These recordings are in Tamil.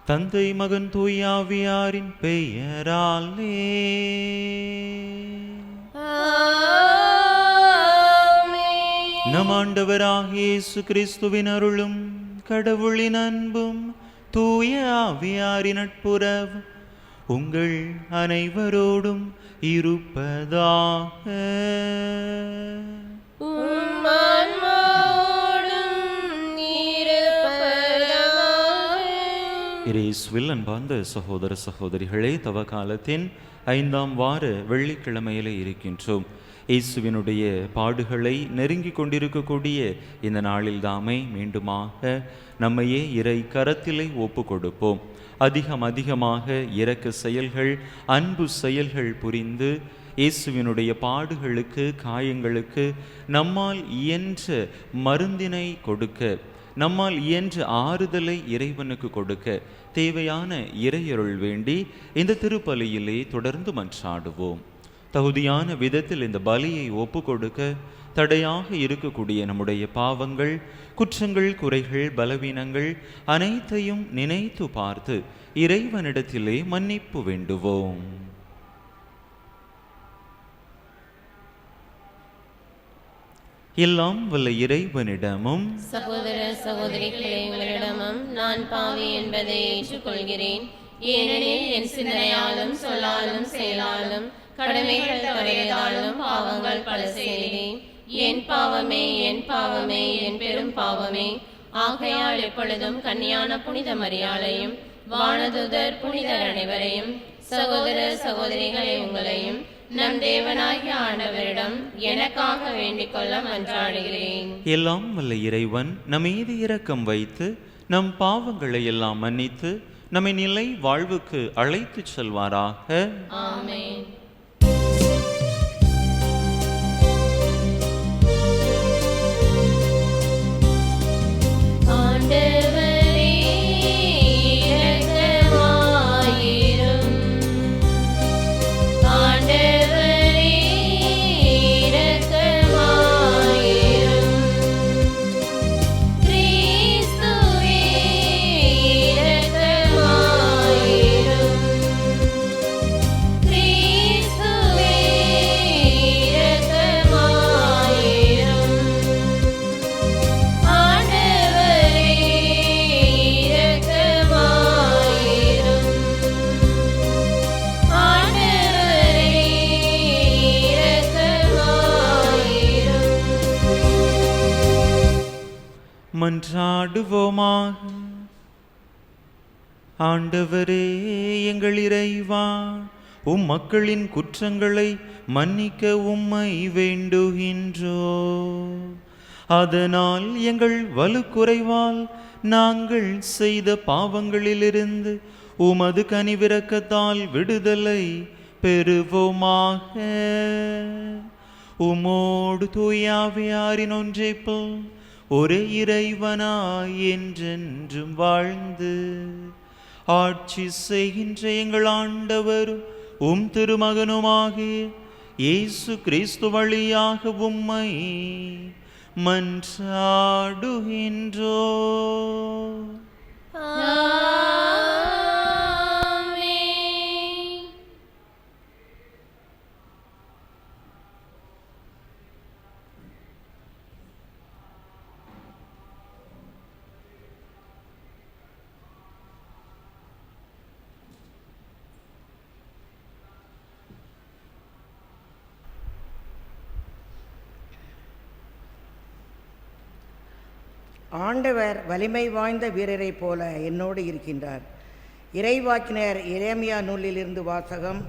தந்தை மகன் தூய ஆவியாரின் பெயராலே நம் ஆண்டவராகிய இயேசு கிறிஸ்துவின் அருளும் கடவுளின் அன்பும் தூய ஆவியாரின் நட்புறவு உங்கள் அனைவரோடும் இருப்பதாக. இயேசுவில் அன்பார்ந்த சகோதர சகோதரிகளே, தவ காலத்தின் 5ஆம் வார வெள்ளிக்கிழமையிலே இருக்கின்றோம். இயேசுவினுடைய பாடுகளை நெருங்கி கொண்டிருக்கக்கூடிய இந்த நாளில் தாமே மீண்டுமாக நம்மையே இறை கரத்திலே ஒப்பு கொடுப்போம். அதிகமாக இரக்க செயல்கள், அன்பு செயல்கள் புரிந்து இயேசுவினுடைய பாடுகளுக்கு, காயங்களுக்கு நம்மால் இயன்ற மருந்தினை கொடுக்க, நம்மால் இயன்ற ஆறுதலை இறைவனுக்கு கொடுக்க தேவையான இறையருள் வேண்டி இந்த திருப்பலியிலே தொடர்ந்து மன்றாடுவோம். தகுதியான விதத்தில் இந்த பலியை ஒப்பு கொடுக்க தடையாக இருக்கக்கூடிய நம்முடைய பாவங்கள், குற்றங்கள், குறைகள், பலவீனங்கள் அனைத்தையும் நினைத்து பார்த்து இறைவனிடத்திலே மன்னிப்பு வேண்டுவோம். எல்லாம் வல்ல இறைவனிடமும் சகோதர சகோதரிகளே உங்களிடமும் நான் பாவி என்பதை ஏற்றுக்கொள்கிறேன். ஏனெனில் என் சிந்தனையாலும் சொல்லாலும் செயலாலும் கடமைகள் தவறியதாலும் பாவங்கள் பல செய்தேன். என் பாவமே, என் பாவமே, என் பெரும் பாவமே. ஆகையால் எப்பொழுதும் கன்னியான புனித மரியாளையும் வானதுதர் புனிதர் அனைவரையும் சகோதர சகோதரிகளை உங்களையும் நம் தேவனாகிய ஆண்டவரிடம் எனக்காக வேண்டிக் கொள்ள மன்றாடுகிறேன். எல்லாம் வல்ல இறைவன் நம்மீது இரக்கம் வைத்து நம் பாவங்களை எல்லாம் மன்னித்து நம்மை நிலை வாழ்வுக்கு அழைத்து செல்வாராக. ஆமென். மன்றாடுவோமாக. ஆண்டவரே எங்கள் இறைவா, மக்களின் குற்றங்களை மன்னிக்க உம்மை வேண்டுகின்றோ. அதனால் எங்கள் வலுக்குறைவால் நாங்கள் செய்த பாவங்களிலிருந்து உமது கனிவிரக்கத்தால் விடுதலை பெறுவோமாக. உமோடு தூய ஆவியாரின் ஒன்றைப்போல் ஒரே இறைவனாய் என்றென்றும் வாழ்ந்து ஆட்சி செய்கின்ற எங்கள் ஆண்டவரும் திருமகனுமாகிய இயேசு கிறிஸ்து வழியாக உம்மை மன்றாடுகின்றோ. ஆண்டவர் வலிமை வாய்ந்த வீரரை போல என்னோடு இருக்கின்றார். இறைவாக்கினர் எரேமியா நூலிலிருந்து வாசகம்.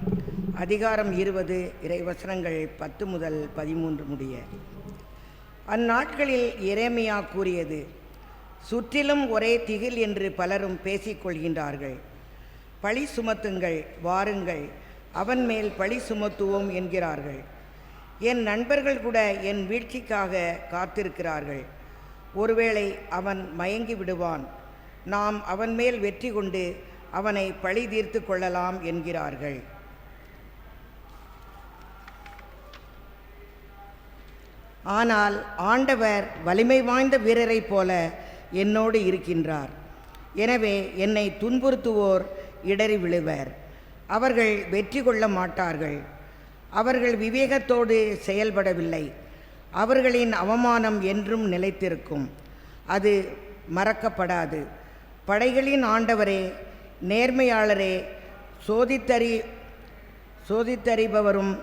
அதிகாரம் 20, இறைவசனங்கள் 10 முதல் 13 முடிய. அந்நாட்களில் எரேமியா கூறியது: சுற்றிலும் ஒரே திகில் என்று பலரும் பேசிக்கொள்கின்றார்கள். பழி சுமத்துங்கள், வாருங்கள், அவன் மேல் பழி சுமத்துவோம் என்கிறார்கள். என் நண்பர்கள் கூட என் வீழ்ச்சிக்காக காத்திருக்கிறார்கள். ஒருவேளை அவன் மயங்கி விடுவான், நாம் அவன் மேல் வெற்றி கொண்டு அவனை பழி தீர்த்து கொள்ளலாம் என்கிறார்கள். ஆனால் ஆண்டவர் வலிமை வாய்ந்த வீரரைப் போல என்னோடு இருக்கின்றார். எனவே என்னை துன்புறுத்துவோர் இடறி விழுவர், அவர்கள் வெற்றி கொள்ள மாட்டார்கள். அவர்கள் விவேகத்தோடு செயல்படவில்லை. அவர்களின் அவமானம் என்றும் நிலைத்திருக்கும், அது மறக்கப்படாது. படைகளின் ஆண்டவரே, நேர்மையாளரே, சோதித்தறிபவரும்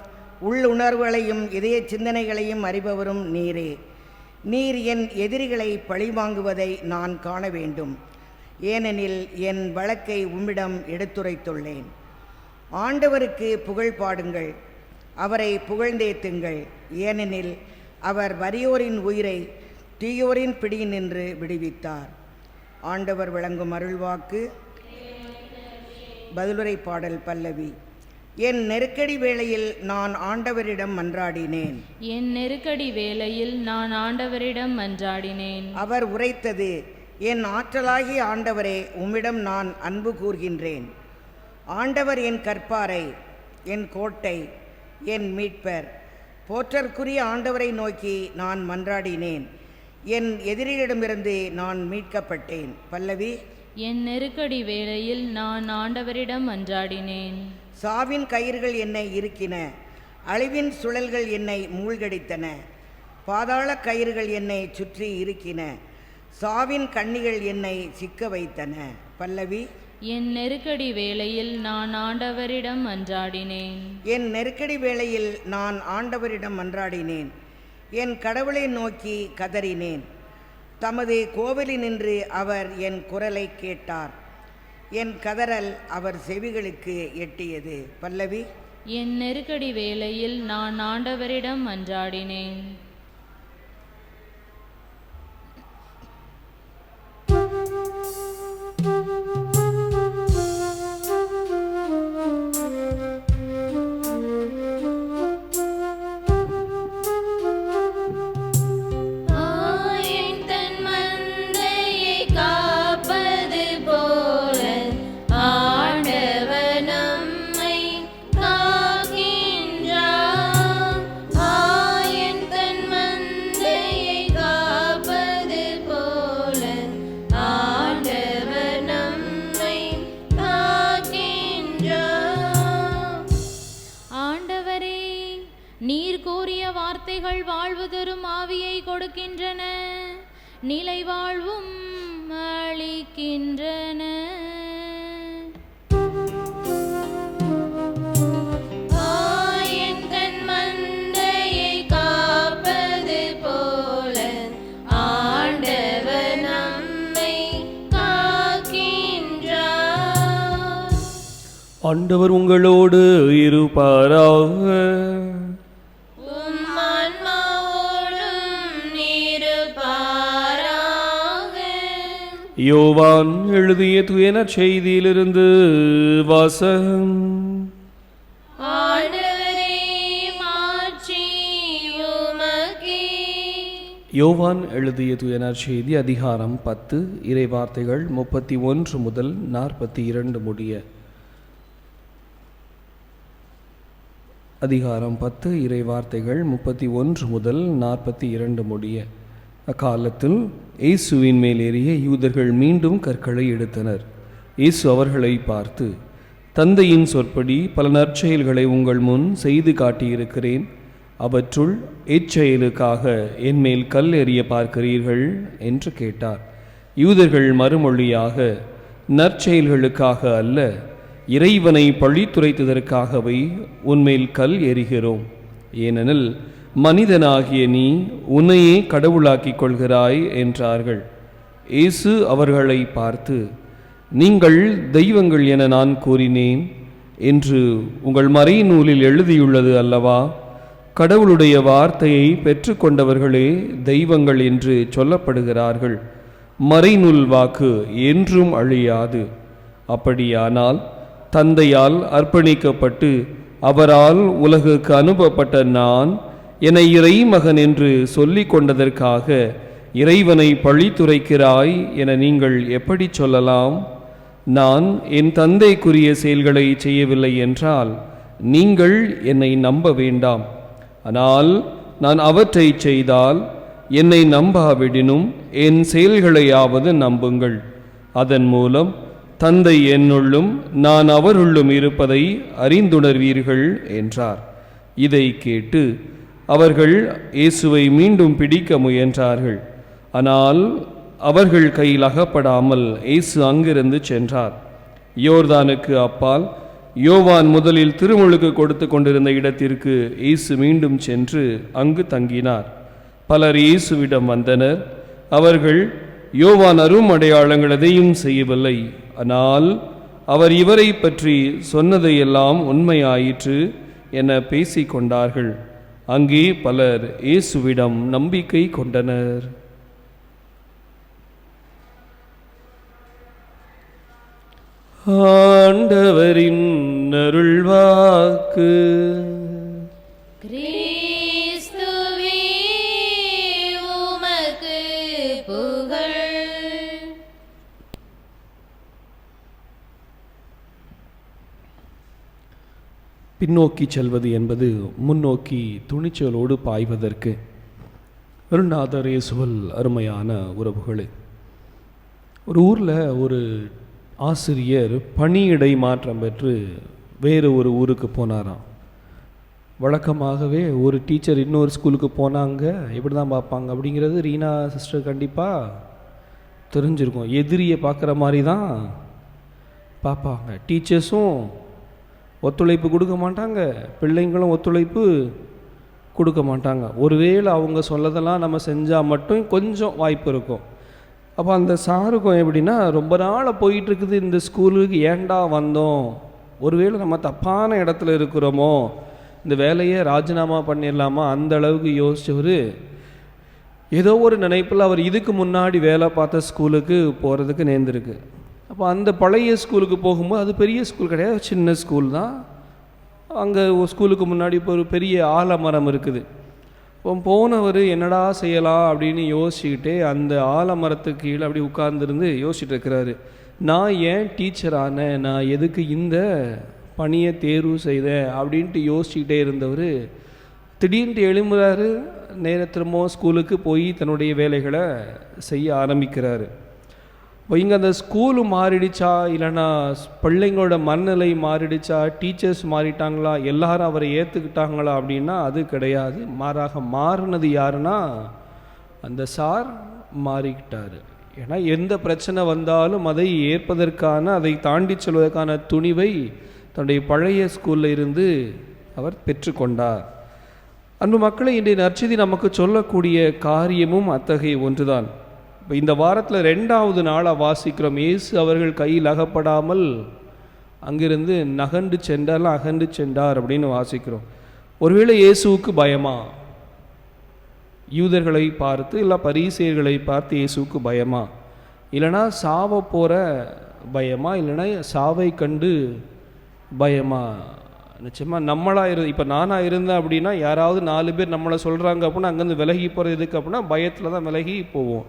உள்ளுணர்வுகளையும் இதய சிந்தனைகளையும் அறிபவரும் நீரே. நீர் என் எதிரிகளை பழிவாங்குவதை நான் காண வேண்டும், ஏனெனில் என் வழக்கை உம்மிடம் எடுத்துரைத்துள்ளேன். ஆண்டவருக்கு புகழ் பாடுங்கள், அவரை புகழ்ந்தேத்துங்கள், ஏனெனில் அவர் வறியோரின் உயிரை தீயோரின் பிடியினின்று விடுவித்தார். ஆண்டவர் வழங்கும் அருள்வாக்கு. பதிலுரை பாடல் பல்லவி. என் நெருக்கடி வேளையில் நான் ஆண்டவரிடம் மன்றாடினேன். என் நெருக்கடி வேளையில் நான் ஆண்டவரிடம் மன்றாடினேன். அவர் உரைத்தது, என் ஆற்றலாகிய ஆண்டவரே, உம்மிடம் நான் அன்பு கூர்கின்றேன். ஆண்டவர் என் கற்பாரை, என் கோட்டை, என் மீட்பர். போற்றற்குரிய ஆண்டவரை நோக்கி நான் மன்றாடினேன், என் எதிரியிடமிருந்து நான் மீட்கப்பட்டேன். பல்லவி. என் நெருக்கடி வேளையில் நான் ஆண்டவரிடம் மன்றாடினேன். சாவின் கயிறுகள் என்னை இருக்கின, அழிவின் சுழல்கள் என்னை மூழ்கடித்தன. பாதாள கயிறுகள் என்னை சுற்றி இருக்கின, சாவின் கண்ணிகள் என்னை சிக்க வைத்தன. பல்லவி. என் நெருக்கடி வேளையில் நான் ஆண்டவரிடம் மன்றாடினேன். என் நெருக்கடி வேளையில் நான் ஆண்டவரிடம் மன்றாடினேன், என் கடவுளை நோக்கி கதறினேன். தமது கோவிலினின்று அவர் என் குரலை கேட்டார், என் கதறல் அவர் செவிகளுக்கு எட்டியது. பல்லவி. என் நெருக்கடி வேளையில் நான் ஆண்டவரிடம் மன்றாடினேன். வாழ்வு தரும் ஆவியை கொடுக்கின்றன, நிலை வாழ்வும் அளிக்கின்றன. என் மந்தையை காப்பது போல ஆண்டவர் நம்மை காக்கின்றார். ஆண்டவர் உங்களோடு இருப்பாராக. யோவான் எழுதிய தூய நற்செய்தியிலிருந்து வாசகம். யோவான் எழுதிய தூய நற்செய்தி அதிகாரம் 10 இறைவார்த்தைகள் 31 முதல் 42 முடிய. அதிகாரம் 10 இறைவார்த்தைகள் 31 முதல் 42 முடிய. அக்காலத்தில் இயேசுவின் மேல் ஏறிய யூதர்கள் மீண்டும் கற்களை எடுத்தனர். இயேசு அவர்களை பார்த்து, தந்தையின் சொற்படி பல நற்செயல்களை உங்கள் முன் செய்து காட்டியிருக்கிறேன். அவற்றுள் எச்செயலுக்காக என்மேல் கல் எறிய பார்க்கிறீர்கள் என்று கேட்டார். யூதர்கள் மறுமொழியாக, நற்செயல்களுக்காக அல்ல, இறைவனை பழித்துரைத்ததற்காகவே உன்மேல் கல் எறிகிறோம். ஏனெனில் மனிதனாகிய நீ உன்னையே கடவுளாக்கிக் கொள்கிறாய் என்றார்கள். இயேசு அவர்களை பார்த்து, நீங்கள் தெய்வங்கள் என நான் கூறினேன் என்று உங்கள் மறைநூலில் எழுதியுள்ளது அல்லவா? கடவுளுடைய வார்த்தையை பெற்றுக்கொண்டவர்களே தெய்வங்கள் என்று சொல்லப்படுகிறார்கள். மறைநூல் வாக்கு என்றும் அழியாது. அப்படியானால் தந்தையால் அர்ப்பணிக்கப்பட்டு அவரால் உலகுக்கு அனுப்பப்பட்ட நான் என்னை இறைமகன் என்று சொல்லிக் கொண்டதற்காக இறைவனை பழித்துரைக்கிறாய் என நீங்கள் எப்படி சொல்லலாம்? நான் என் தந்தைக்குரிய செயல்களை செய்யவில்லை என்றால் நீங்கள் என்னை நம்ப வேண்டாம். ஆனால் நான் அவற்றை செய்தால் என்னை நம்பாவிடினும் என் செயல்களையாவது நம்புங்கள். அதன் மூலம் தந்தை என்னுள்ளும் நான் அவருள்ளும் இருப்பதை அறிந்துணர்வீர்கள் என்றார். இதை கேட்டு அவர்கள் இயேசுவை மீண்டும் பிடிக்க முயன்றார்கள். ஆனால் அவர்கள் கையில் அகப்படாமல் இயேசு அங்கிருந்து சென்றார். யோர்தானுக்கு அப்பால் யோவான் முதலில் திருமுழுக்கு கொடுத்து கொண்டிருந்த இடத்திற்கு இயேசு மீண்டும் சென்று அங்கு தங்கினார். பலர் இயேசுவிடம் வந்தனர். அவர்கள் யோவான் அரும் அடையாளங்கள் எதையும் செய்யவில்லை, ஆனால் அவர் இவரை பற்றி சொன்னதையெல்லாம் உண்மையாயிற்று என பேசிக்கொண்டார்கள். அங்கே பலர் இயேசுவிடம் நம்பிக்கை கொண்டனர். ஆண்டவரின் அருள்வாக்கு. கிறிஸ்துவே உமக்கு புகழ். பின்னோக்கி செல்வது என்பது முன்னோக்கி துணிச்சலோடு பாய்வதற்கு. அருள்நாதர் இயேசுவில் அருமையான உறவுகளே, ஒரு ஊரில் ஒரு ஆசிரியர் பணியிடை மாற்றம் பெற்று வேறு ஒரு ஊருக்கு போனாராம். வழக்கமாகவே ஒரு டீச்சர் இன்னொரு ஸ்கூலுக்கு போனாங்க எப்படி தான் பார்ப்பாங்க அப்படிங்கிறது ரீனா சிஸ்டர் கண்டிப்பாக தெரிஞ்சிருக்கும். எதிரியை பார்க்குற மாதிரி தான் பார்ப்பாங்க. டீச்சர்ஸும் ஒத்துழைப்பு கொடுக்க மாட்டாங்க, பிள்ளைங்களும் ஒத்துழைப்பு கொடுக்க மாட்டாங்க. ஒருவேளை அவங்க சொல்லதெல்லாம் நம்ம செஞ்சால் மட்டும் கொஞ்சம் வாய்ப்பு இருக்கும். அப்போ அந்த சாருக்கும் எப்படின்னா, ரொம்ப நாளாக போயிட்டுருக்குது இந்த ஸ்கூலுக்கு, ஏண்டா வந்தோம், ஒருவேளை நம்ம தப்பான இடத்துல இருக்கிறோமோ, இந்த வேலையை ராஜினாமா பண்ணிடலாமா, அந்த அளவுக்கு யோசிச்சவர் ஏதோ ஒரு நினைப்பில் அவர் இதுக்கு முன்னாடி வேலை பார்த்த ஸ்கூலுக்கு போகிறதுக்கு நேர்ந்திருக்கு. அப்போ அந்த பழைய ஸ்கூலுக்கு போகும்போது அது பெரிய ஸ்கூல் கிடையாது, சின்ன ஸ்கூல் தான். அங்கே ஸ்கூலுக்கு முன்னாடி இப்போ ஒரு பெரிய ஆலமரம் இருக்குது. இப்போ போனவர் என்னடா செய்யலாம் அப்படின்னு யோசிச்சுக்கிட்டே அந்த ஆலமரத்துக்கு கீழே அப்படி உட்கார்ந்துருந்து யோசிச்சுட்டு இருக்கிறாரு. நான் ஏன் டீச்சர் ஆனேன், நான் எதுக்கு இந்த பணியை தேர்வு செய்தேன் அப்படின்ட்டு யோசிச்சுக்கிட்டே இருந்தவர் திடீர்னு எழும்புறாரு. நேரத்திரமோ ஸ்கூலுக்கு போய் தன்னுடைய வேலைகளை செய்ய ஆரம்பிக்கிறாரு. இப்போ இங்கே அந்த ஸ்கூலு மாறிடுச்சா, இல்லைன்னா பிள்ளைங்களோட மனநிலை மாறிடுச்சா, டீச்சர்ஸ் மாறிட்டாங்களா, எல்லாரும் அவரை ஏற்றுக்கிட்டாங்களா அப்படின்னா அது கிடையாது. மாறாக மாறினது யாருன்னா அந்த சார் மாறிக்கிட்டார். ஏன்னா எந்த பிரச்சனை வந்தாலும் அதை ஏற்பதற்கான, அதை தாண்டி செல்வதற்கான துணிவை தன்னுடைய பழைய ஸ்கூலில் இருந்து அவர் பெற்றுக்கொண்டார். அன்பு மக்களை, இன்றைய நற்செய்தி நமக்கு சொல்லக்கூடிய காரியமும் அத்தகைய ஒன்றுதான். இப்போ இந்த வாரத்தில் 2வது நாளாக வாசிக்கிறோம், இயேசு அவர்கள் கையில் அகப்படாமல் அங்கிருந்து அகன்று சென்றார் அப்படின்னு வாசிக்கிறோம். ஒருவேளை இயேசுவுக்கு பயமா, யூதர்களை பார்த்து இல்லை பரீசேயர்களை பார்த்து இயேசுவுக்கு பயமா, இல்லைனா சாவ போகிற பயமா, இல்லைனா சாவை கண்டு பயமா? நிச்சயமாக நம்மளாக இப்போ நானாக இருந்தேன் அப்படின்னா, யாராவது 4 பேர் நம்மளை சொல்கிறாங்க அப்படின்னா அங்கேருந்து விலகி போகிறது எதுக்கு அப்படின்னா பயத்தில் தான் விலகி போவோம்.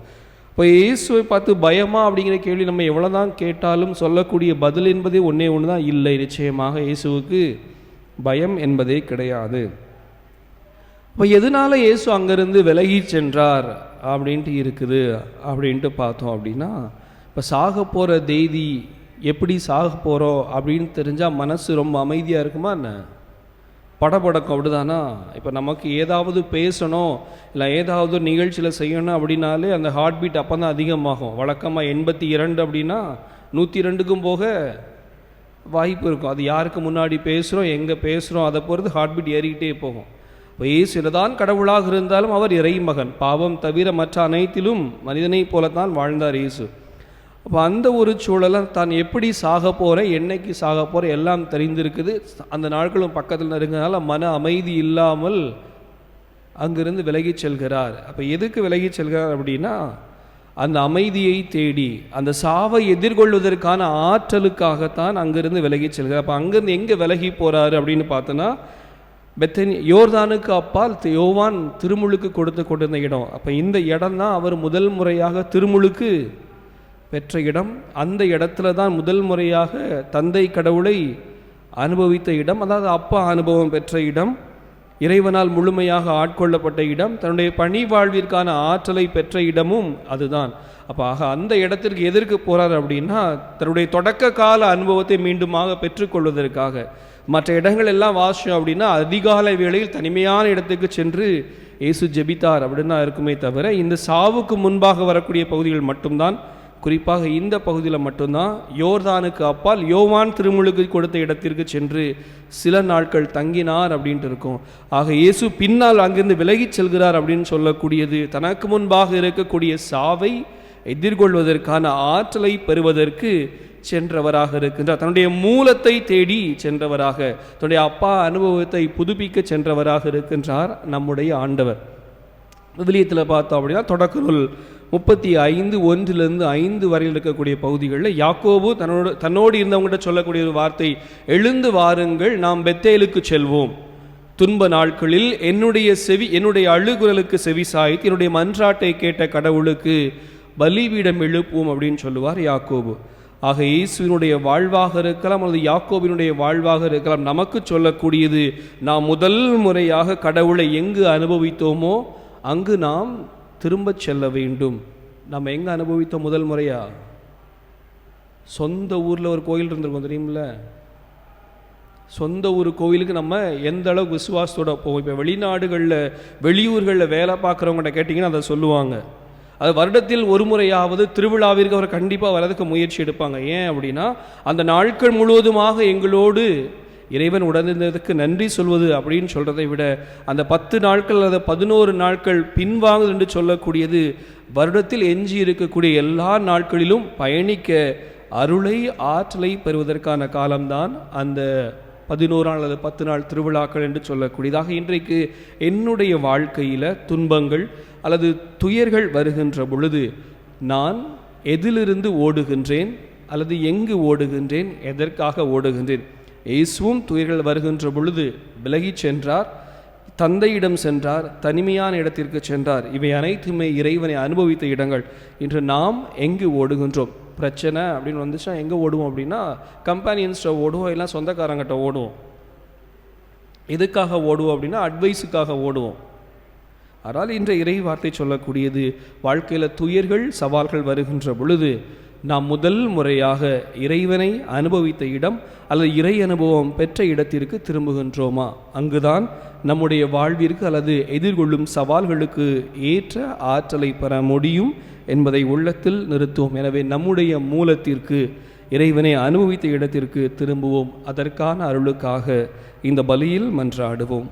இப்போ இயேசுவை பார்த்து பயமா அப்படிங்கிற கேள்வி நம்ம எவ்வளோ தான் கேட்டாலும் சொல்லக்கூடிய பதில் என்பதே ஒன்றே ஒன்று தான், இல்லை, நிச்சயமாக இயேசுவுக்கு பயம் என்பதே கிடையாது. இப்போ எதனால இயேசு அங்கேருந்து விலகி சென்றார் அப்படின்ட்டு இருக்குது அப்படின்ட்டு பார்த்தோம் அப்படின்னா, இப்போ சாக போகிற தேதி எப்படி சாக போகிறோம் அப்படின்னு தெரிஞ்சால் மனசு ரொம்ப அமைதியாக இருக்குமா என்ன? படபடக்கம் அப்படிதானா? இப்போ நமக்கு ஏதாவது பேசணும் இல்லை ஏதாவது நிகழ்ச்சியில் செய்யணும் அப்படின்னாலே அந்த ஹார்ட் பீட் அப்போ தான் அதிகமாகும். வழக்கமாக 82 அப்படின்னா 102க்கும் போக வாய்ப்பு இருக்கும். அது யாருக்கு முன்னாடி பேசுகிறோம், எங்கே பேசுகிறோம், அதை பொறுத்து ஹார்ட் பீட் ஏறிக்கிட்டே போகும். இப்போ இயேசு தான் கடவுளாக இருந்தாலும் அவர் இறைமகன், பாவம் தவிர மற்ற அனைத்திலும் மனிதனை போலத்தான் வாழ்ந்தார் இயேசு. அப்போ அந்த ஒரு சூழலை தான் எப்படி சாக போகிறேன், என்னைக்கு சாக போகிறேன் எல்லாம் தெரிந்திருக்குது. அந்த நாட்களும் பக்கத்தில் இருக்கிறதுனால மன அமைதி இல்லாமல் அங்கிருந்து விலகி செல்கிறார். அப்போ எதுக்கு விலகி செல்கிறார் அப்படின்னா, அந்த அமைதியை தேடி அந்த சாவை எதிர்கொள்வதற்கான ஆற்றலுக்காகத்தான் அங்கிருந்து விலகி செல்கிறார். அப்போ அங்கிருந்து எங்கே விலகி போகிறாரு அப்படின்னு பார்த்தோன்னா, பெத்தனி யோர்தானுக்கு அப்பால் யோவான் திருமுழுக்கு கொடுத்து கொண்டிருந்த இடம். அப்போ இந்த இடம் தான் அவர் முதல் முறையாக திருமுழுக்கு பெற்ற இடம். அந்த இடத்துல தான் முதல் முறையாக தந்தை கடவுளை அனுபவித்த இடம், அதாவது அப்பா அனுபவம் பெற்ற இடம், இறைவனால் முழுமையாக ஆட்கொள்ளப்பட்ட இடம், தன்னுடைய பணி வாழ்விற்கான ஆற்றலை பெற்ற இடமும் அதுதான். அப்போ அந்த இடத்திற்கு எதற்கு போகிறார் அப்படின்னா, தன்னுடைய தொடக்க கால அனுபவத்தை மீண்டுமாக பெற்றுக்கொள்வதற்காக. மற்ற இடங்கள் எல்லாம் வாசிச்சோம் அப்படின்னா அதிகாலை வேளையில் தனிமையான இடத்துக்கு சென்று இயேசு ஜெபித்தார் அப்படின்னு தான் இருக்குமே தவிர, இந்த சாவுக்கு முன்பாக வரக்கூடிய பகுதிகள் மட்டும்தான், குறிப்பாக இந்த பகுதியில் மட்டும்தான் யோர்தானுக்கு அப்பால் யோவான் திருமுழுக்கு கொடுத்த இடத்திற்கு சென்று சில நாட்கள் தங்கினார் அப்படின்ட்டு இருக்கும். ஆக இயேசு பின்னால் அங்கிருந்து விலகிச் செல்கிறார் அப்படின்னு சொல்லக்கூடியது தனக்கு முன்பாக இருக்கக்கூடிய சாவை எதிர்கொள்வதற்கான ஆற்றலை பெறுவதற்கு சென்றவராக இருக்கின்றார். தன்னுடைய மூலத்தை தேடி சென்றவராக, தன்னுடைய அப்பா அனுபவத்தை புதுப்பிக்க சென்றவராக இருக்கின்றார் நம்முடைய ஆண்டவர். விவிலியத்தில் பார்த்தோம் அப்படின்னா தொடக்க நூல் 35:1-5 வரையில் இருக்கக்கூடிய பகுதிகளில் யாக்கோபு தன்னோடு இருந்தவங்ககிட்ட சொல்லக்கூடிய ஒரு வார்த்தை, எழுந்து வாருங்கள், நாம் பெத்தேலுக்கு செல்வோம், துன்ப நாட்களில் என்னுடைய அழுகுரலுக்கு செவி சாய்த்து என்னுடைய மன்றாட்டை கேட்ட கடவுளுக்கு பலிபீடம் எழுப்புவோம் அப்படின்னு சொல்லுவார் யாக்கோபு. ஆக இயேசுவினுடைய வாழ்வாக இருக்கலாம் அல்லது யாக்கோபினுடைய வாழ்வாக இருக்கலாம், நமக்கு சொல்லக்கூடியது நாம் முதல் முறையாக கடவுளை எங்கு அனுபவித்தோமோ அங்கு நாம் திரும்ப செல்ல வேண்டும். நம்ம எங்கே அனுபவித்தோம் முதல் முறையா? சொந்த ஊரில் ஒரு கோயில் இருந்திருக்கோம் தெரியுமில்ல. சொந்த ஊர் கோயிலுக்கு நம்ம எந்த அளவுக்கு விசுவாசத்தோட போவோம். இப்போ வெளியூர்களில் வேலை பார்க்குறவங்கள்ட்ட கேட்டிங்கன்னா அதை சொல்லுவாங்க. அது வருடத்தில் ஒரு முறையாவது திருவிழாவிற்கு அவர் கண்டிப்பாக வரதுக்கு முயற்சி எடுப்பாங்க. ஏன் அப்படின்னா, அந்த நாட்கள் முழுவதுமாக எங்களோடு இறைவன் உடனிருந்ததுக்கு நன்றி சொல்வது அப்படின்னு சொல்கிறதை விட அந்த 10 நாட்கள் அல்லது 11 நாட்கள் பின்வாங்குது என்று சொல்லக்கூடியது வருடத்தில் எஞ்சி இருக்கக்கூடிய எல்லா நாட்களிலும் பயணிக்க அருளை ஆற்றலை பெறுவதற்கான காலம்தான் அந்த 11 நாள் அல்லது 10 நாள் திருவிழாக்கள் என்று சொல்லக்கூடியதாக. இன்றைக்கு என்னுடைய வாழ்க்கையில் துன்பங்கள் அல்லது துயர்கள் வருகின்ற பொழுது நான் எதிலிருந்து ஓடுகின்றேன் அல்லது எங்கு ஓடுகின்றேன், எதற்காக ஓடுகின்றேன்? இயேசுவும் துயர்கள் வருகின்ற பொழுது விலகி சென்றார், தந்தையிடம் சென்றார், தனிமையான இடத்திற்கு சென்றார். இவை அனைத்துமே இறைவனை அனுபவித்த இடங்கள். இன்று நாம் எங்கு ஓடுகின்றோம்? பிரச்சனை அப்படின்னு வந்துச்சுன்னா எங்கே ஓடுவோம் அப்படின்னா, கம்பெனியன்ஸ்ட ஓடுவோம், இல்லை சொந்தக்காரங்கிட்ட ஓடுவோம். எதுக்காக ஓடுவோம் அப்படின்னா அட்வைஸுக்காக ஓடுவோம். ஆனால் இன்றைய இறை வார்த்தை சொல்லக்கூடியது, வாழ்க்கையில் துயர்கள் சவால்கள் வருகின்ற பொழுது நாம் முதல் முறையாக இறைவனை அனுபவித்த இடம் அல்லது இறை அனுபவம் பெற்ற இடத்திற்கு திரும்புகின்றோமா? அங்குதான் நம்முடைய வாழ்விற்கு அல்லது எதிர்கொள்ளும் சவால்களுக்கு ஏற்ற ஆற்றலை பெற முடியும் என்பதை உள்ளத்தில் நிறுத்துவோம். எனவே நம்முடைய மூலத்திற்கு, இறைவனை அனுபவித்த இடத்திற்கு திரும்புவோம். அதற்கான அருளுக்காக இந்த பலியில் மன்றாடுவோம்.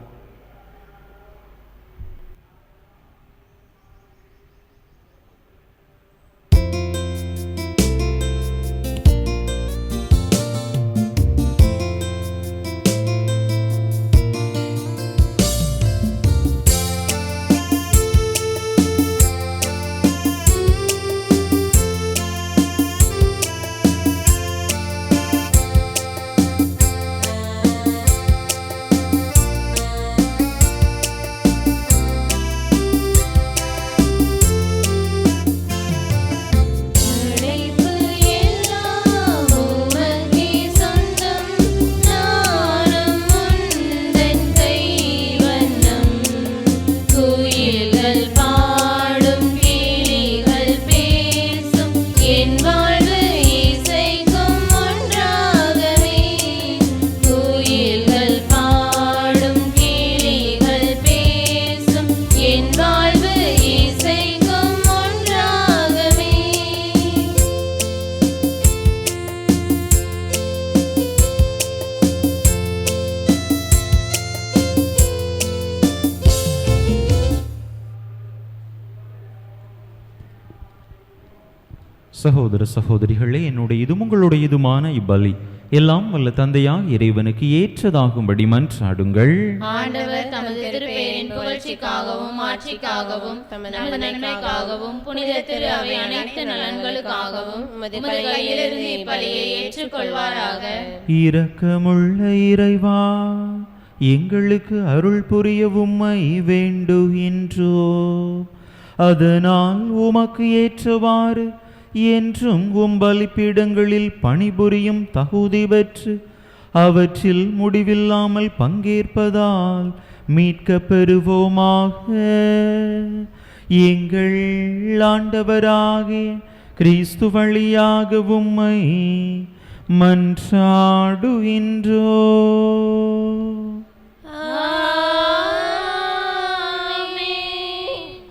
சகோதர சகோதரிகளே, என்னுடைய இதுவும் உங்களுடைய இதுமான இப்பலி எல்லாம் வல்ல தந்தையாய் இறைவனுக்கு ஏற்றதாகும்படி மன்றாடுங்கள். ஆண்டவர் தமது திருப்பெயரின் புகழ்ச்சிக்காகவும் ஆட்சிக்காகவும் நமது நன்மைக்காகவும் புனித திரு அவை அனைத்து நலன்களுக்காகவும் உமது கையிலிருந்து இப்பலியை ஏற்றுக்கொள்வாராக. இரக்கமுள்ள இறைவா, எங்களுக்கு அருள் புரிய உம்மை வேண்டுகின்றோ. அதனால் உமக்கு ஏற்றவாறு என்றும் உம் பலிபீடங்களில் பணிபுரியும் தகுதி பெற்று அவற்றில் முடிவில்லாமல் பங்கேற்பதால் மீட்க பெறுவோமாக. எங்கள் ஆண்டவராகிய கிறிஸ்து வழியாக உம்மை மன்றாடுகின்றோ.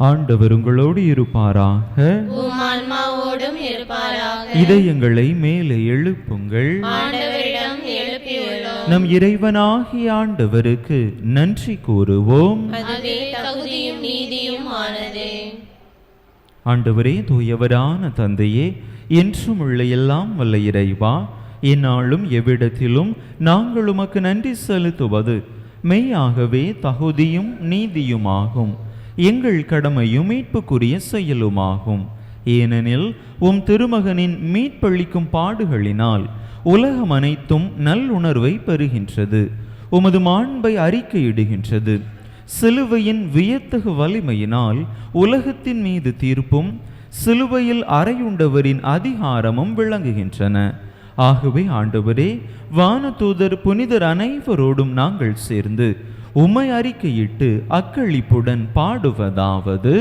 ஆண்டவர் உங்களோடு இருப்பாராக. உம் ஆன்மாவோடும் இருப்பாராக. இதயங்களை மேலே எழுப்புங்கள். ஆண்டவரிடம் எழுப்பியுள்ளோம். நம் இறைவனாகிய ஆண்டவருக்கு நன்றி கூறுவோம். அதுவே தகுதியும் நீதியும் ஆனது. ஆண்டவரே, தூயவரான தந்தையே, என்றும் உள்ள எல்லாம் வல்ல இறைவா, எந்நாளும் எவ்விடத்திலும் நாங்கள் உமக்கு நன்றி செலுத்துவது மெய்யாகவே தகுதியும் நீதியுமாகும். எங்கள் கடமையும் மீட்புக்குரிய செயலுமாகும். ஏனெனில் உம் திருமகனின் மீட்பளிக்கும் பாடுகளினால் உலகம் அனைத்தும் நல்லுணர்வை பெறுகின்றது, உமது மாண்பை அறிக்கையிடுகின்றது. சிலுவையின் வியத்தகு வலிமையினால் உலகத்தின் மீது தீர்ப்பும் சிலுவையில் அறையுண்டவரின் அதிகாரமும் விளங்குகின்றன. ஆகவே ஆண்டவரே, வானதூதர் புனிதர் அனைவரோடும் நாங்கள் சேர்ந்து உம்மை அறிக்கையிட்டு அக்களிப்புடன் பாடுவதாவது: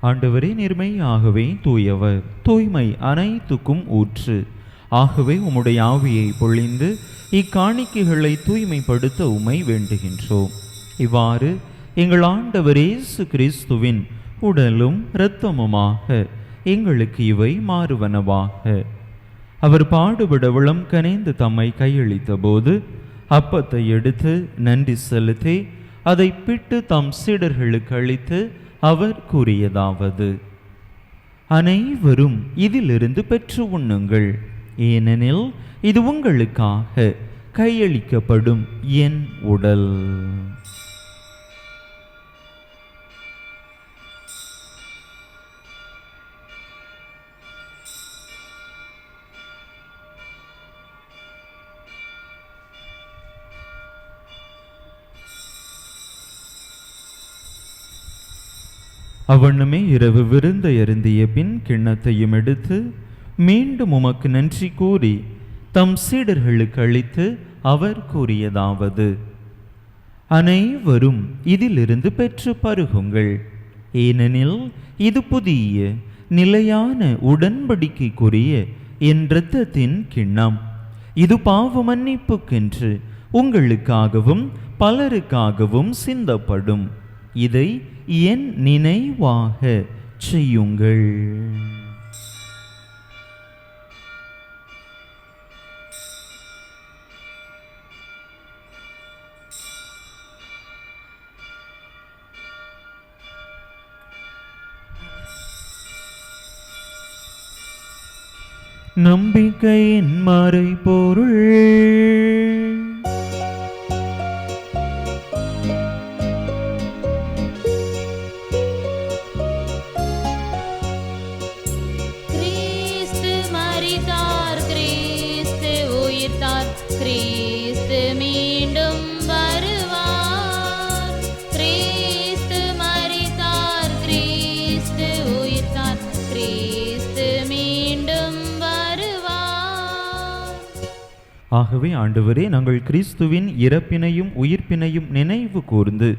ஆண்டவரே, நேர்மையாகவே தூயவர், தூய்மை அனைத்துக்கும் ஊற்று. ஆகவே உம்முடைய ஆவியை பொழிந்து இக்காணிக்கைகளை தூய்மைப்படுத்த உம்மை வேண்டுகின்றோம். இவ்வாறு எங்கள் ஆண்டவர் இயேசு கிறிஸ்துவின் உடலும் இரத்தமுமாக எங்களுக்கு இவை மாறுவனவாக. அவர் பாடுபட உளம் கனிந்து தம்மை கையளித்த போது அப்பத்தை எடுத்து நன்றி செலுத்தி அதை பிட்டு தம் சீடர்களுக்கு அளித்து அவர் கூறியதாவது: அனைவரும் இதிலிருந்து பெற்று உண்ணுங்கள், ஏனெனில் இது உங்களுக்காக கையளிக்கப்படும் என் உடல். அவ்வண்ணமே இரவு விருந்தை அருந்திய பின் கிண்ணத்தையும் எடுத்து மீண்டும் உமக்கு நன்றி கூறி தம் சீடர்களுக்கு அளித்து அவர் கூறியதாவது: அனைவரும் இதிலிருந்து பெற்று பருகுங்கள், ஏனெனில் இது புதிய நிலையான உடன்படிக்கைக்குரிய என் இரத்தத்தின் கிண்ணம். இது பாவ மன்னிப்புக்கென்று உங்களுக்காகவும் பலருக்காகவும் சிந்தப்படும். இதை என் நினைவாக செய்யுங்கள். நம்பிக்கையின் மறைபொருள் ஆகவே ஆண்டவரே, நாங்கள் கிறிஸ்துவின் இறப்பினையும் உயிர்ப்பினையும் நினைவு கூர்ந்து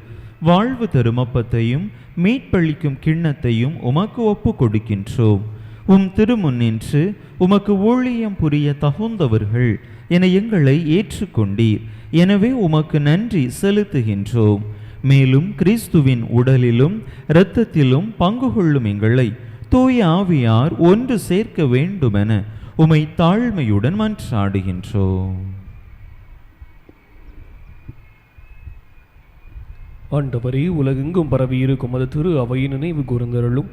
வாழ்வு தரும் அப்பத்தையும் மீட்பளிக்கும் கிண்ணத்தையும் உமக்கு ஒப்பு கொடுக்கின்றோம். உம் திருமுன்னின்று உமக்கு ஊழியம் புரிய தகுந்தவர்கள் என எங்களை ஏற்றுக்கொண்டீர். எனவே உமக்கு நன்றி செலுத்துகின்றோம். மேலும் கிறிஸ்துவின் உடலிலும் இரத்தத்திலும் பங்கு கொள்ளும் எங்களை தூய ஆவியார் ஒன்று சேர்க்க வேண்டுமென உமை தாழ்மையுடன் மன்றாடுகின்றோம். ஆண்டவரே, உலகெங்கும் பரவியிருக்கும் அது திரு அவை நினைவு கூர்ந்தருளும்.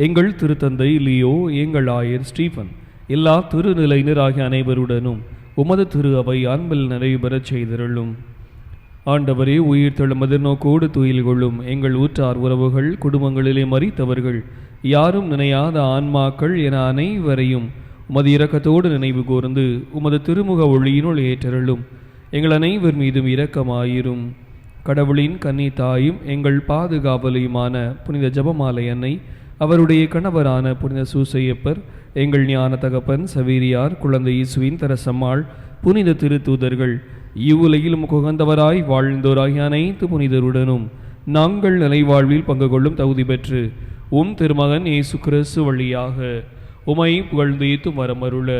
எங்கள் திருத்தந்தை லியோ, எங்கள் ஆயர் ஸ்டீஃபன், எல்லா திருநிலையினராகிய அனைவருடனும் உமது திரு அவை அன்பில் நிறைவு பெறச் செய்திருளும். ஆண்டவரே, உயிர் தெழும் எதிர்நோக்கோடு துயில் கொள்ளும் எங்கள் ஊற்றார் உறவுகள், குடும்பங்களிலே மரித்தவர்கள், யாரும் நினையாத ஆன்மாக்கள் என அனைவரையும் உமது இரக்கத்தோடு நினைவு கூர்ந்து உமது திருமுக ஒளியினுள் ஏற்றருளும். எங்கள் அனைவர் மீதும் இரக்கமாயிரும். கடவுளின் கன்னி தாயும் எங்கள் பாதுகாவலியுமான புனித ஜெபமாலை அன்னை, அவருடைய கணவரான புனித சூசையப்பர், எங்கள் ஞான தகப்பன் சவேரியார், குழந்தை இயேசுவின் தரசம்மாள், புனித திருத்தூதர்கள், இவ்வுலகிலும் குகந்தவராய் வாழ்ந்தோராகிய அனைத்து புனிதருடனும் நாங்கள் நிலைவாழ்வில் பங்கு கொள்ளும் தகுதி பெற்று உம் திருமகன் இயேசு கிறிஸ்து வழியாக உமை புகழ்ந்தேத்து வரமருள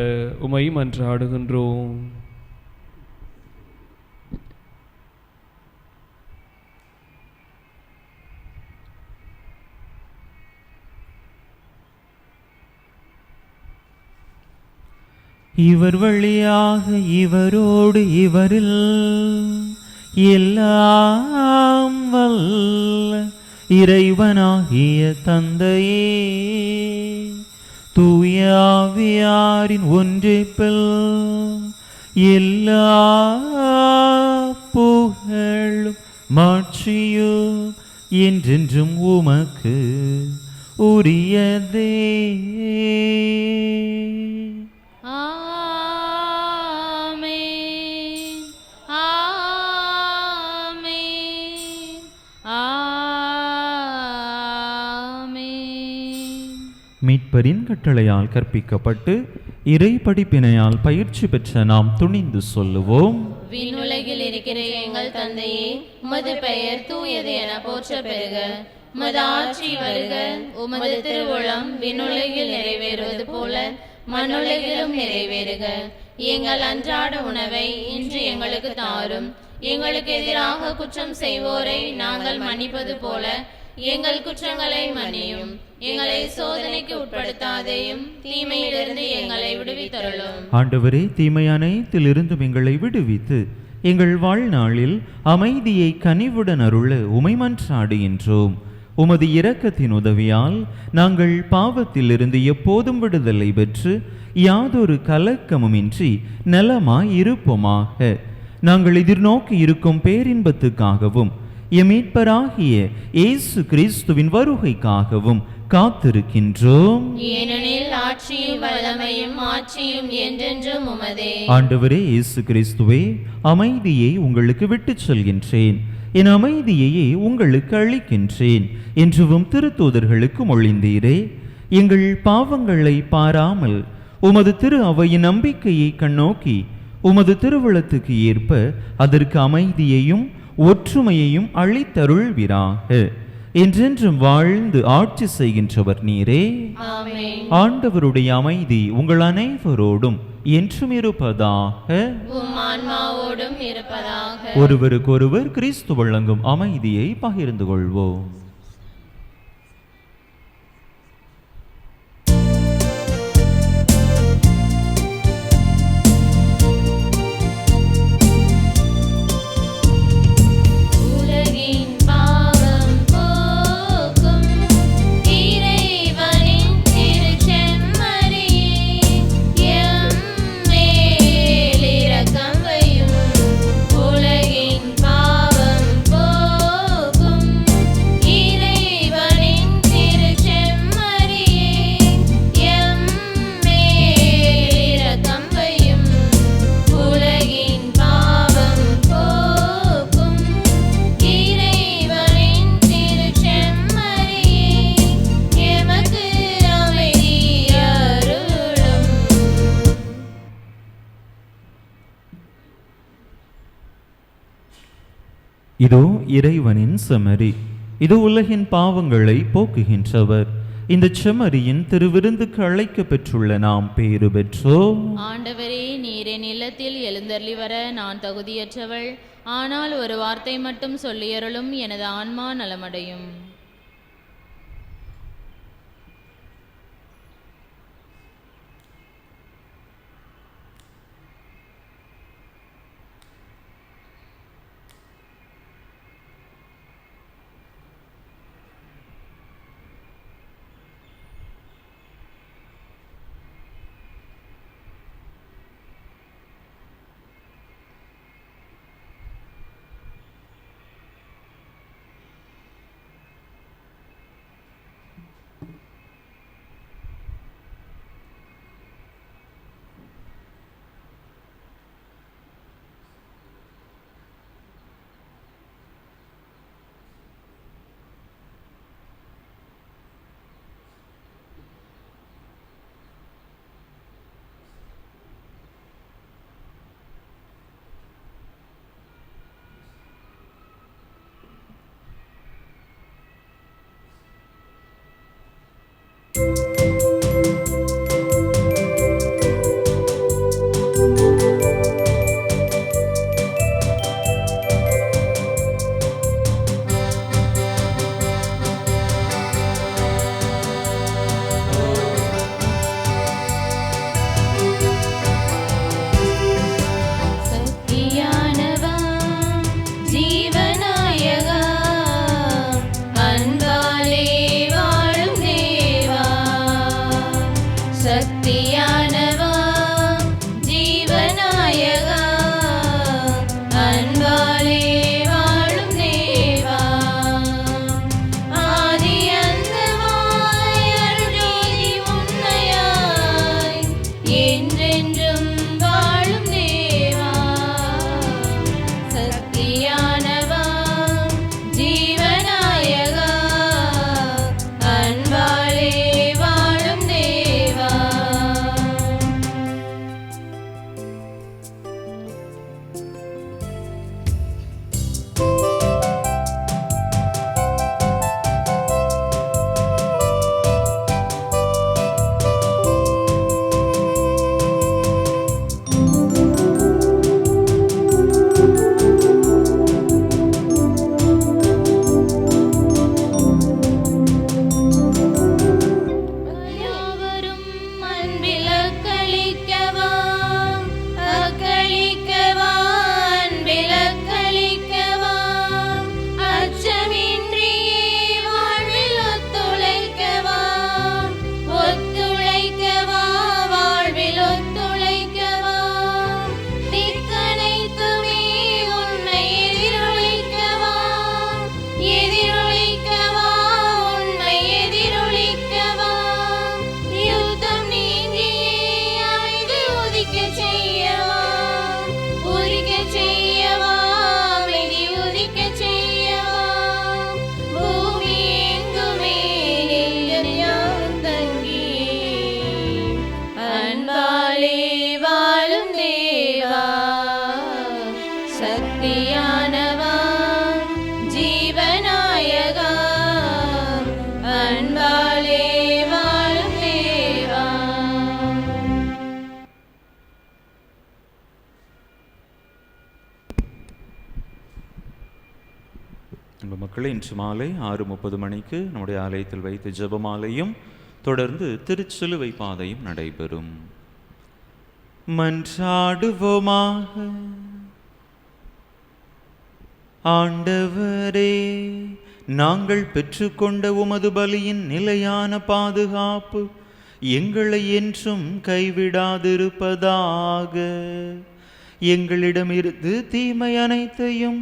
உமை மன்றாடுகின்றோம். இவர் வழியாக இவரோடு இவரில் எல்லாம் வல்ல இறைவனாகிய தந்தையே, தூய ஆவியாரின் ஒன்றிப்பில் எல்லா புகழும் மாட்சியும் என்றென்றும் உமக்கு உரியதே. மீட்பரின் கட்டளையால் கற்பிக்கப்பட்டு இறை படிப்பினையால் பயிற்சி பெற்ற நாம் துணிந்து சொல்லுவோம். விண்ணுலகில் இருக்கிற எங்கள் தந்தையே, உமது பெயர் தூயது என போற்ற பெறுக. உமது ஆட்சி வருக. உமது திருவுளம் விண்ணுலகில் நிறைவேறுவது போல மண்ணுலகிலும் நிறைவேறுக. எங்கள் அன்றாட உணவை இன்று எங்களுக்கு தாரும். எங்களுக்கு எதிராக குற்றம் செய்வோரை நாங்கள் மன்னிப்பது போல எங்கள் குற்றங்களை மன்னியும். எங்களை சோதனைக்கு உட்படுத்தாதேயும், தீமையிலிருந்து எங்களை விடுவித்தருளும். ஆண்டவரே, தீமை அனைத்திலிருந்தும் எங்களை விடுவித்து எங்கள் வாழ்நாளில் அமைதியை கனிவுடன் அருள உமை மன்றாடுகின்றோம். உமது இரக்கத்தின் உதவியால் நாங்கள் பாவத்திலிருந்து எப்போதும் விடுதலை பெற்று யாதொரு கலக்கமுமின்றி நலமாய் இருப்போமாக. நாங்கள் எதிர்நோக்கி இருக்கும் பேரின்பத்துக்காகவும் எமீட்பராகிய இயேசு கிறிஸ்துவின் வருகைக்காகவும் காத்திருக்கின்றோம். ஏனெனில் ஆட்சியும் வல்லமையும் ஆட்சியும் என்றென்றும் உமதே. ஆண்டவரே இயேசு கிறிஸ்துவே, அமைதியை உங்களுக்கு விட்டுச் செல்கின்றேன், என் அமைதியையே உங்களுக்கு அளிக்கின்றேன் என்றும் திருத்தூதர்களுக்கு மொழிந்தீரே. எங்கள் பாவங்களை பாராமல் உமது திரு அவையின் நம்பிக்கையை கண்ணோக்கி உமது திருவுளத்துக்கு ஏற்ப அதற்கு அமைதியையும் ஒற்றுமையையும் அளித்தருள்வீராக. என்றென்றும் வாழ்ந்து ஆட்சி செய்கின்றவர் நீரே. ஆமென். ஆண்டவருடைய அமைதி உங்கள் அனைவரோடும் என்றும் இருப்பதாக. உம் ஆன்மாவோடும் இருப்பதாக. ஒருவருக்கொருவர் கிறிஸ்து வழங்கும் அமைதியை பகிர்ந்து கொள்வோம். உலகின் பாவம் போக்கும் இதோ இறைவனின் செம்மறி, இது உலகின் பாவங்களை போக்குகின்றவர். இந்த செம்மறியின் திருவிருந்துக்கு அழைக்க பெற்றுள்ள நாம் பேறு பெற்றோம். ஆண்டவரே, நீர் என் இல்லத்தில் எழுந்தருளி வர நான் தகுதியற்றவள். ஆனால் ஒரு வார்த்தை மட்டும் சொல்லியருளும், எனது ஆன்மா நலமடையும். மக்களே, இன்று மாலை 6:30 மணிக்கு நம்முடைய ஆலயத்தில் வைத்து ஜெபமாலையும் தொடர்ந்து திருச்சிலுவை பாதையும் நடைபெறும். மன்றாடுவோமாக. ஆண்டவரே, நாங்கள் பெற்றுக்கொண்ட உமது பலியின் நிலையான பாதுகாப்பு எங்களை என்றும் கைவிடாதிருப்பதாக. எங்களிடமிருந்து தீமை அனைத்தையும்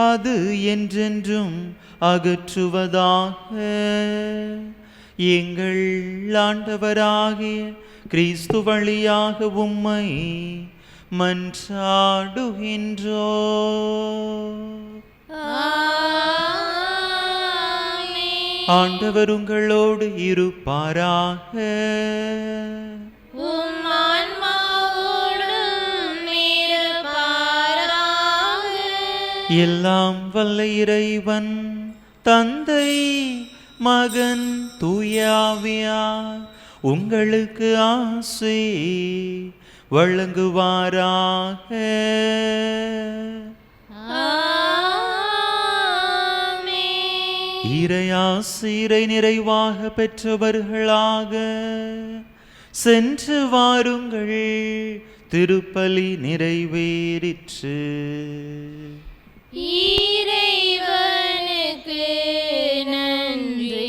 அது என்றென்றும் அகற்றுவதாக. எங்கள் ஆண்டவராகிய கிறிஸ்து வழியாக உம்மை மன்றாடுகின்றோம். ஆண்டவர் உங்களோடு இருப்பாராக. எல்லாம் வல்ல இறைவன் தந்தை மகன் தூயாவியார் உங்களுக்கு ஆசி வழங்குவாராக. இறையாசிரை நிறைவாக பெற்றவர்களாக சென்று வாருங்கள், திருப்பலி நிறைவேறிற்று. இறைவனுக்கு நன்றி.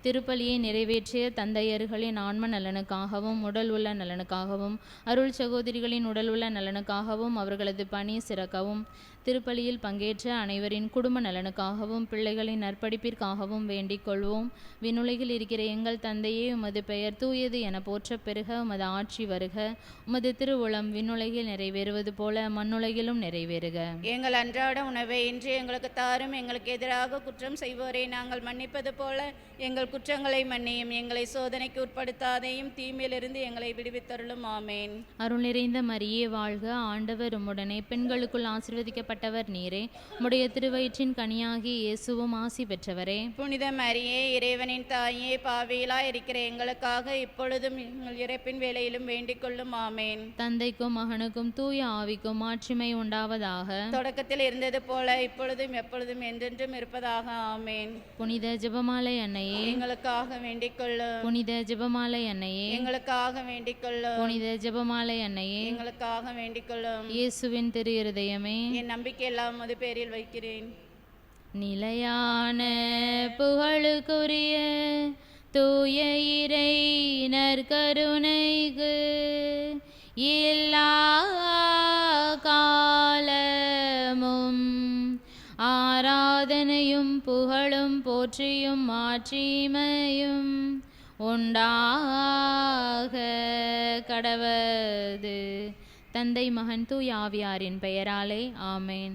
திருப்பலியை நிறைவேற்றிய தந்தையர்களின் ஆன்ம நலனுக்காகவும் உடல் உள்ள நலனுக்காகவும் அருள் சகோதரிகளின் உடல் உள்ள நலனுக்காகவும் அவர்களது பணி சிறக்கவும் திருப்பலியில் பங்கேற்ற அனைவரின் குடும்ப நலனுக்காகவும் பிள்ளைகளின் நற்படிப்பிற்காகவும் வேண்டிக் கொள்வோம். விண்ணுலகில் இருக்கிற எங்கள் தந்தையே, உமது பெயர் தூயது என போற்ற பெருக, உமது ஆட்சி வருக, உமது திருவுளம் விண்ணுலகில் நிறைவேறுவது போல மண்ணுலகிலும் நிறைவேறுக. எங்கள் அன்றாட உணவை இன்று எங்களுக்கு தாரும். எங்களுக்கு எதிராக குற்றம் செய்வோரை நாங்கள் மன்னிப்பது போல எங்கள் குற்றங்களை மன்னியும். எங்களை சோதனைக்கு உட்படுத்தாதையும் தீமையிலிருந்து எங்களை விடுவித்தருளும். ஆமேன். அருள் நிறைந்த மரியே வாழ்க, ஆண்டவர் உம்முடனே, பெண்களுக்குள் ஆசீர்வதிக்கப்பட்டவர் நீரே, உம்முடைய திருவயிற்றின் கனியாகி இயேசுவும் ஆசி பெற்றவரே. புனித மரியே, இறைவனின் தாயே, பாவியலாய் இருக்கிற எங்களுக்காக இப்பொழுதும் எங்கள் இறப்பின் வேளையிலும் வேண்டிக் கொள்ளும். ஆமேன். தந்தைக்கும் மகனுக்கும் தூய ஆவிக்கும் மாட்சிமை உண்டாவதாக. தொடக்கத்தில் இருந்தது போல இப்பொழுதும் எப்பொழுதும் என்றென்றும் இருப்பதாக. ஆமேன். புனித ஜெபமாலை அன்னையே, எங்களுக்காக வேண்டிக் கொள்ளும். புனித ஜெபமாலை அன்னையே, எங்களுக்காக வேண்டிக் கொள்ளும். புனித ஜெபமாலை அன்னையே, எங்களுக்காக வேண்டிக் கொள்ளும். இயேசுவின் திரு இருதயமே, என் நம்பிக்கை எல்லாம் உமது பேரில் வைக்கிறேன். நிலையான புகழுக்குரிய தூய இறை நற்கருணைக்கு எல்லா காலமும் ஆராதனையும் புகழும் போற்றியும் மாட்சிமையும் உண்டாக கடவது. தந்தை மகன் தூய ஆவியாரின் பெயராலே ஆமேன்.